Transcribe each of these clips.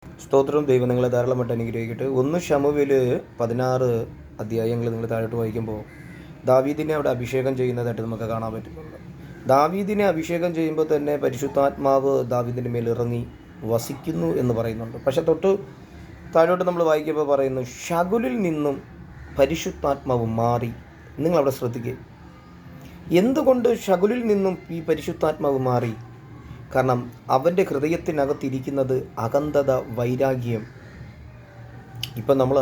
സ്തോത്രം. ദൈവം നിങ്ങളെ ധാരാളമായിട്ട് അനുഗ്രഹിക്കട്ടെ. 1 ശമൂവേൽ 16 അധ്യായങ്ങൾ നിങ്ങൾ താഴോട്ട് വായിക്കുമ്പോൾ ദാവീദിനെ അവിടെ അഭിഷേകം ചെയ്യുന്നതായിട്ട് നമുക്ക് കാണാൻ പറ്റുന്നുണ്ട്. ദാവീദിനെ അഭിഷേകം ചെയ്യുമ്പോൾ തന്നെ പരിശുദ്ധാത്മാവ് ദാവീദിൻ്റെ മേൽ ഇറങ്ങി വസിക്കുന്നു എന്ന് പറയുന്നുണ്ട്. പക്ഷെ തൊട്ട് താഴോട്ട് നമ്മൾ വായിക്കുമ്പോൾ പറയുന്നു, ശകുലിൽ നിന്നും പരിശുദ്ധാത്മാവ് മാറി. നിങ്ങളവിടെ ശ്രദ്ധിക്കുക, എന്തുകൊണ്ട് ശകുലിൽ നിന്നും ഈ പരിശുദ്ധാത്മാവ് മാറി? കാരണം അവൻ്റെ ഹൃദയത്തിനകത്തിരിക്കുന്നത് അകന്തത, വൈരാഗ്യം. ഇപ്പം നമ്മൾ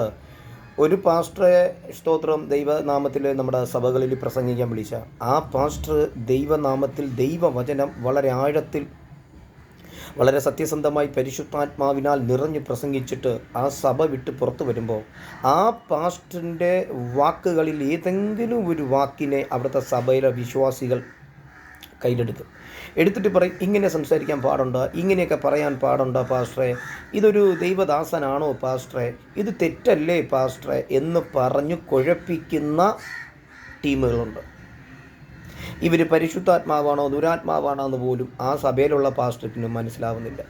ഒരു പാസ്റ്ററെ സ്തോത്രം ദൈവനാമത്തിൽ നമ്മുടെ സഭകളിൽ പ്രസംഗിക്കാൻ വിളിച്ച ആ പാസ്റ്റർ ദൈവനാമത്തിൽ ദൈവവചനം വളരെ ആഴത്തിൽ, വളരെ സത്യസന്ധമായി പരിശുദ്ധാത്മാവിനാൽ നിറഞ്ഞു പ്രസംഗിച്ചിട്ട് ആ സഭ വിട്ട് പുറത്തു വരുമ്പോൾ ആ പാസ്റ്ററിൻ്റെ വാക്കുകളിൽ ഏതെങ്കിലും ഒരു വാക്കിനെ അവിടുത്തെ സഭയിലെ വിശ്വാസികൾ കയ്യിലെടുക്കും. എടുത്തിട്ട് പറയും, ഇങ്ങനെ സംസാരിക്കാൻ പാടുണ്ടോ, ഇങ്ങനെയൊക്കെ പറയാൻ പാടുണ്ടോ പാസ്റ്ററെ, ഇതൊരു ദൈവദാസനാണോ പാസ്റ്ററെ, ഇത് തെറ്റല്ലേ പാസ്റ്ററെ എന്ന് പറഞ്ഞു കുഴപ്പിക്കുന്ന ടീമുകളുണ്ട്. ഇവർ പരിശുദ്ധാത്മാവാണോ ദുരാത്മാവാണോ എന്ന് പോലും ആ സഭയിലുള്ള പാസ്റ്ററിന് മനസ്സിലാവുന്നില്ല.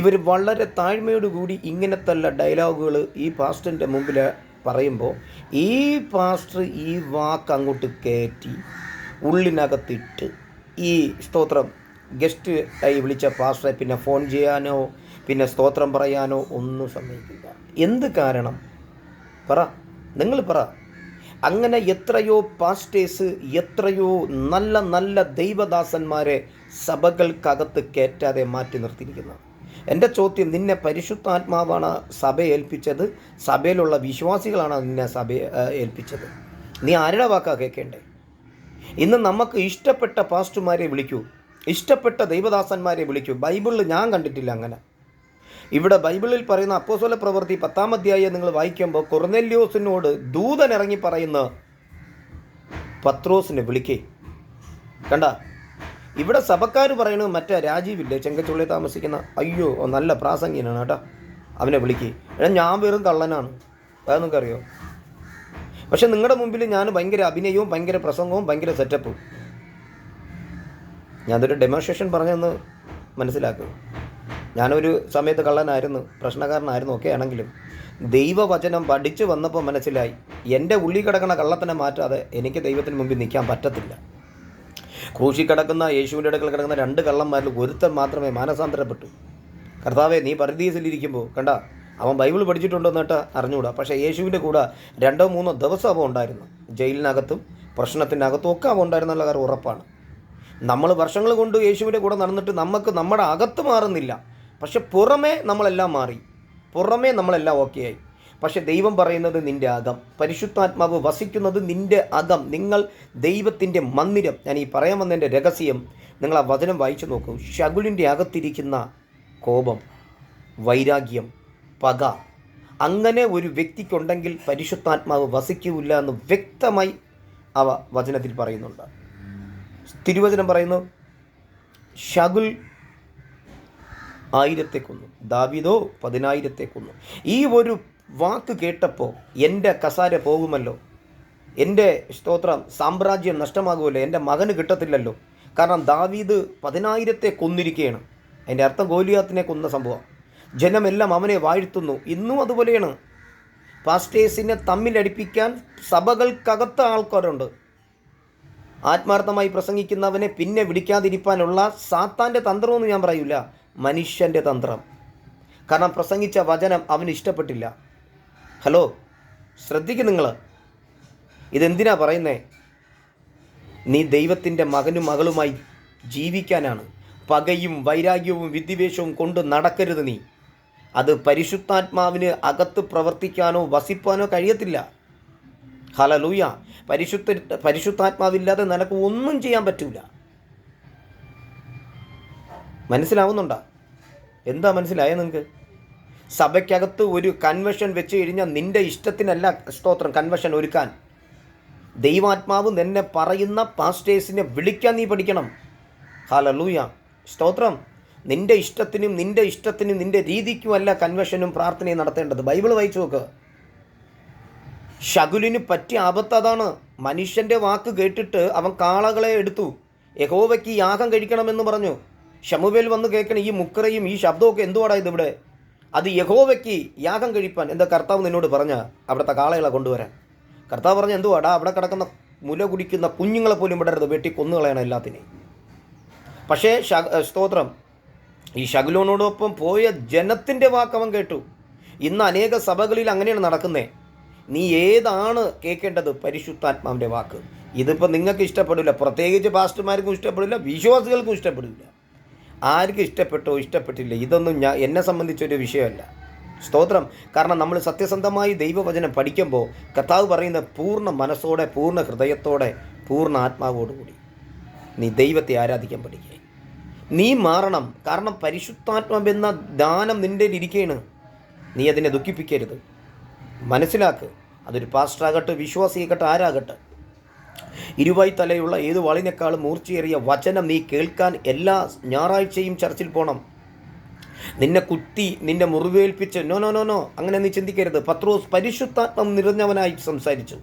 ഇവർ വളരെ താഴ്മയോടുകൂടി ഇങ്ങനത്തെ ഡയലോഗുകൾ ഈ പാസ്റ്ററിൻ്റെ മുമ്പിൽ പറയുമ്പോൾ ഈ പാസ്റ്റർ ഈ വാക്ക് അങ്ങോട്ട് കയറ്റി ഉള്ളിനകത്തിട്ട് ഈ സ്തോത്രം ഗസ്റ്റ് ആയി വിളിച്ച പാസ്റ്ററെ പിന്നെ ഫോൺ ചെയ്യാനോ പിന്നെ സ്തോത്രം പറയാനോ ഒന്നും സമ്മതിക്കില്ല. എന്ത് കാരണം പറ, നിങ്ങൾ പറ. അങ്ങനെ എത്രയോ പാസ്റ്റേഴ്സ്, എത്രയോ നല്ല നല്ല ദൈവദാസന്മാരെ സഭകൾക്കകത്ത് കയറ്റാതെ മാറ്റി നിർത്തിയിരിക്കുന്നു. എൻ്റെ ചോദ്യം, നിന്നെ പരിശുദ്ധാത്മാവാണ് സഭ ഏൽപ്പിച്ചത്, സഭയിലുള്ള വിശ്വാസികളാണ് നിന്നെ സഭ ഏൽപ്പിച്ചത്? നീ ആരുടെ വാക്കാ കേൾക്കേണ്ടേ? ഇന്ന് നമുക്ക് ഇഷ്ടപ്പെട്ട പാസ്റ്റർമാരെ വിളിക്കൂ, ഇഷ്ടപ്പെട്ട ദൈവദാസന്മാരെ വിളിക്കൂ. ബൈബിളിൽ ഞാൻ കണ്ടിട്ടില്ല അങ്ങനെ. ഇവിടെ ബൈബിളിൽ പറയുന്ന അപ്പോസ്തല പ്രവൃത്തി 10-ാം അധ്യായം നിങ്ങൾ വായിക്കുമ്പോൾ കൊർന്നേല്യോസിനോട് ദൂതൻ ഇറങ്ങി പറയുന്ന പത്രോസിനെ വിളിക്കേ. കണ്ട, ഇവിടെ സഭക്കാർ പറയുന്നത് മറ്റേ രാജീവില്ലേ ചെങ്കച്ചുള്ളിൽ താമസിക്കുന്ന, അയ്യോ നല്ല പ്രാസംഗികനാണ് കേട്ടോ, അവനെ വിളിക്കേ. ഞാൻ വെറും കള്ളനാണ്, അത് നിങ്ങൾക്കറിയോ? പക്ഷെ നിങ്ങളുടെ മുമ്പിൽ ഞാൻ ഭയങ്കര അഭിനയവും ഭയങ്കര പ്രസംഗവും ഭയങ്കര സെറ്റപ്പും. ഞാനൊരു ഡെമോൺസ്ട്രേഷൻ പറഞ്ഞെന്ന് മനസ്സിലാക്കുക. ഞാനൊരു സമയത്ത് കള്ളനായിരുന്നു, പ്രശ്നക്കാരനായിരുന്നു, ഒക്കെ ആണെങ്കിലും ദൈവവചനം പഠിച്ചു വന്നപ്പോൾ മനസ്സിലായി, എൻ്റെ ഉള്ളിൽ കിടക്കുന്ന കള്ളത്തിനെ മാറ്റാതെ എനിക്ക് ദൈവത്തിന് മുമ്പിൽ നിൽക്കാൻ പറ്റത്തില്ല. ക്രൂശിൽ കിടക്കുന്ന യേശുവിൻ്റെ അടുക്കൽ കിടക്കുന്ന 2 കള്ളന്മാരിൽ ഒരുത്തൻ മാത്രമേ മാനസാന്തരപ്പെട്ടു. കർത്താവേ, നീ പരദീസിലിരിക്കുമ്പോൾ കണ്ട, അവൻ ബൈബിൾ പഠിച്ചിട്ടുണ്ടോ എന്നിട്ട് അറിഞ്ഞുകൂടാ, പക്ഷേ യേശുവിൻ്റെ കൂടെ 2-3 ദിവസം അവൻ ഉണ്ടായിരുന്നു. ജയിലിനകത്തും പ്രശ്നത്തിനകത്തും ഒക്കെ അവൻ ഉണ്ടായിരുന്നുള്ള കാര്യം ഉറപ്പാണ്. നമ്മൾ വർഷങ്ങൾ കൊണ്ട് യേശുവിൻ്റെ കൂടെ നടന്നിട്ട് നമുക്ക് നമ്മുടെ അകത്ത് മാറുന്നില്ല, പക്ഷെ പുറമേ നമ്മളെല്ലാം മാറി, പുറമേ നമ്മളെല്ലാം ഓക്കെ ആയി. പക്ഷെ ദൈവം പറയുന്നത് നിൻ്റെ അകം, പരിശുദ്ധാത്മാവ് വസിക്കുന്നത് നിൻ്റെ അകം. നിങ്ങൾ ദൈവത്തിൻ്റെ മന്ദിരം. ഞാൻ ഈ പറയാൻ വന്നതിൻ്റെ രഹസ്യം നിങ്ങൾ ആ വചനം വായിച്ചു നോക്കൂ. ശകുലിൻ്റെ അകത്തിരിക്കുന്ന കോപം, വൈരാഗ്യം, പക, അങ്ങനെ ഒരു വ്യക്തിക്കുണ്ടെങ്കിൽ പരിശുദ്ധാത്മാവ് വസിക്കില്ല എന്ന് വ്യക്തമായി അവ വചനത്തിൽ പറയുന്നുണ്ട്. തിരുവചനം പറയുന്നു, ശകുൽ 1000 കൊന്നു, ദാവീദോ 10,000 കൊന്നു. ഈ ഒരു വാക്ക് കേട്ടപ്പോൾ എൻ്റെ കസാര പോകുമല്ലോ, എൻ്റെ സ്തോത്രം സാമ്രാജ്യം നഷ്ടമാകുമല്ലോ, എൻ്റെ മകന് കിട്ടത്തില്ലല്ലോ. കാരണം ദാവീദ് 10,000 കൊന്നിരിക്കുകയാണ്. അതിൻ്റെ അർത്ഥം ഗോലിയാത്തിനെ കൊന്ന സംഭവം. ജനമെല്ലാം അവനെ വാഴ്ത്തുന്നു. ഇന്നും അതുപോലെയാണ്. പാസ്റ്റേഴ്സിനെ തമ്മിലടിപ്പിക്കാൻ സഭകൾക്കകത്ത് ആൾക്കാരുണ്ട്. ആത്മാർത്ഥമായി പ്രസംഗിക്കുന്നവനെ പിന്നെ വിളിക്കാതിരിക്കാനുള്ള സാത്താൻ്റെ തന്ത്രമെന്ന് ഞാൻ പറയൂല, മനുഷ്യൻ്റെ തന്ത്രം. കാരണം പ്രസംഗിച്ച വചനം അവന് ഇഷ്ടപ്പെട്ടില്ല. ഹലോ, ശ്രദ്ധിക്കും നിങ്ങൾ, ഇതെന്തിനാ പറയുന്നേ? നീ ദൈവത്തിൻ്റെ മകനും മകളുമായി ജീവിക്കാനാണ്. പകയും വൈരാഗ്യവും വിദ്വേഷവും കൊണ്ട് നടക്കരുത് നീ. അത് പരിശുദ്ധാത്മാവിന് അകത്ത് പ്രവർത്തിക്കാനോ വസിപ്പാനോ കഴിയത്തില്ല. ഹല്ലേലൂയ. പരിശുദ്ധാത്മാവില്ലാതെ നിനക്ക് ഒന്നും ചെയ്യാൻ പറ്റില്ല. മനസ്സിലാവുന്നുണ്ടോ? എന്താ മനസ്സിലായ നിങ്ങൾക്ക്? സഭയ്ക്കകത്ത് ഒരു കൺവെൻഷൻ വെച്ച് കഴിഞ്ഞാൽ നിൻ്റെ ഇഷ്ടത്തിനല്ല സ്തോത്രം കൺവെൻഷൻ ഒരുക്കാൻ. ദൈവാത്മാവ് നിന്നെ പറയുന്ന പാസ്റ്റേഴ്സിനെ വിളിക്കാൻ നീ പഠിക്കണം. ഹല്ലേലൂയ, സ്തോത്രം. നിൻ്റെ ഇഷ്ടത്തിനും നിൻ്റെ രീതിക്കുമല്ല കൺവെൻഷനും പ്രാർത്ഥനയും നടത്തേണ്ടത്. ബൈബിൾ വായിച്ചു നോക്ക്. ശകുലിന് പറ്റിയ ആപത്ത് അതാണ്. മനുഷ്യൻ്റെ വാക്ക് കേട്ടിട്ട് അവൻ കാളകളെ എടുത്തു, യഹോവയ്ക്ക് യാഗം കഴിക്കണമെന്ന് പറഞ്ഞു. ശമൂവേൽ വന്ന് കേൾക്കണം, ഈ മുക്കറയും ഈ ശബ്ദമൊക്കെ എന്തുവാടാ ഇതിവിടെ? അത് യഹോവയ്ക്ക് യാഗം കഴിപ്പാൻ എന്താ കർത്താവ് നിന്നോട് പറഞ്ഞ അവിടുത്തെ കാളകളെ കൊണ്ടുവരാൻ. കർത്താവ് പറഞ്ഞ എന്തുവാടാ, അവിടെ കിടക്കുന്ന മുല കുടിക്കുന്ന കുഞ്ഞുങ്ങളെ പോലും വിടരുത്, വെട്ടി കൊന്നുകളയണം എല്ലാത്തിനെയും. പക്ഷേ സ്തോത്രം, ഈ ശകുലോനോടൊപ്പം പോയ ജനത്തിൻ്റെ വാക്കവൻ കേട്ടു. ഇന്ന് അനേക സഭകളിൽ അങ്ങനെയാണ് നടക്കുന്നത്. നീ ഏതാണ് കേൾക്കേണ്ടത്? പരിശുദ്ധാത്മാവിൻ്റെ വാക്ക്. ഇതിപ്പോൾ നിങ്ങൾക്ക് ഇഷ്ടപ്പെടില്ല, പ്രത്യേകിച്ച് പാസ്റ്റർമാർക്കും ഇഷ്ടപ്പെടില്ല, വിശ്വാസികൾക്കും ഇഷ്ടപ്പെടില്ല. ആർക്കും ഇഷ്ടപ്പെട്ടോ ഇഷ്ടപ്പെട്ടില്ല, ഇതൊന്നും എന്നെ സംബന്ധിച്ചൊരു വിഷയമല്ല. സ്തോത്രം. കാരണം നമ്മൾ സത്യസന്ധമായി ദൈവവചനം പഠിക്കുമ്പോൾ കർത്താവ് പറയുന്ന പൂർണ്ണ മനസ്സോടെ, പൂർണ്ണ ഹൃദയത്തോടെ, പൂർണ്ണ ആത്മാവോടുകൂടി നീ ദൈവത്തെ ആരാധിക്കാൻ പഠിക്കുക. നീ മാറണം. കാരണം പരിശുദ്ധാത്മാവെന്ന ദാനം നിൻ്റെ ഇരിക്കുകയാണ്. നീ അതിനെ ദുഃഖിപ്പിക്കരുത്. മനസ്സിലാക്ക്. അതൊരു പാസ്റ്ററാകട്ടെ, വിശ്വാസിയാകട്ടെ, ആരാകട്ടെ, ഇരുവായി തലയുള്ള ഏത് വാളിനേക്കാളും മൂർച്ചയേറിയ വചനം നീ കേൾക്കാൻ എല്ലാ ഞായറാഴ്ചയും ചർച്ചിൽ പോകണം. നിന്നെ കുത്തി നിന്നെ മുറിവേൽപ്പിച്ച് നോ നോ നോ നോ അങ്ങനെ നീ ചിന്തിക്കരുത്. പത്രോസ് പരിശുദ്ധാത്മാവ് നിറഞ്ഞവനായി സംസാരിച്ചു.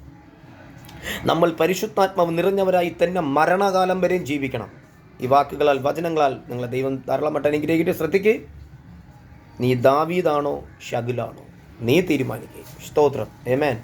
നമ്മൾ പരിശുദ്ധാത്മാവ് നിറഞ്ഞവരായി തന്നെ മരണകാലം വരെയും ജീവിക്കണം. ഈ വാക്കുകളാൽ, വചനങ്ങളാൽ നിങ്ങളെ ദൈവം ധാരാളമായിട്ട് അനുഗ്രഹിക്കട്ടെ. ശ്രദ്ധിക്ക്. നീ ദാവീദാണോ ശകുലാണോ? നീ തീരുമാനിക്കുക. സ്തോത്രം. ആമേൻ.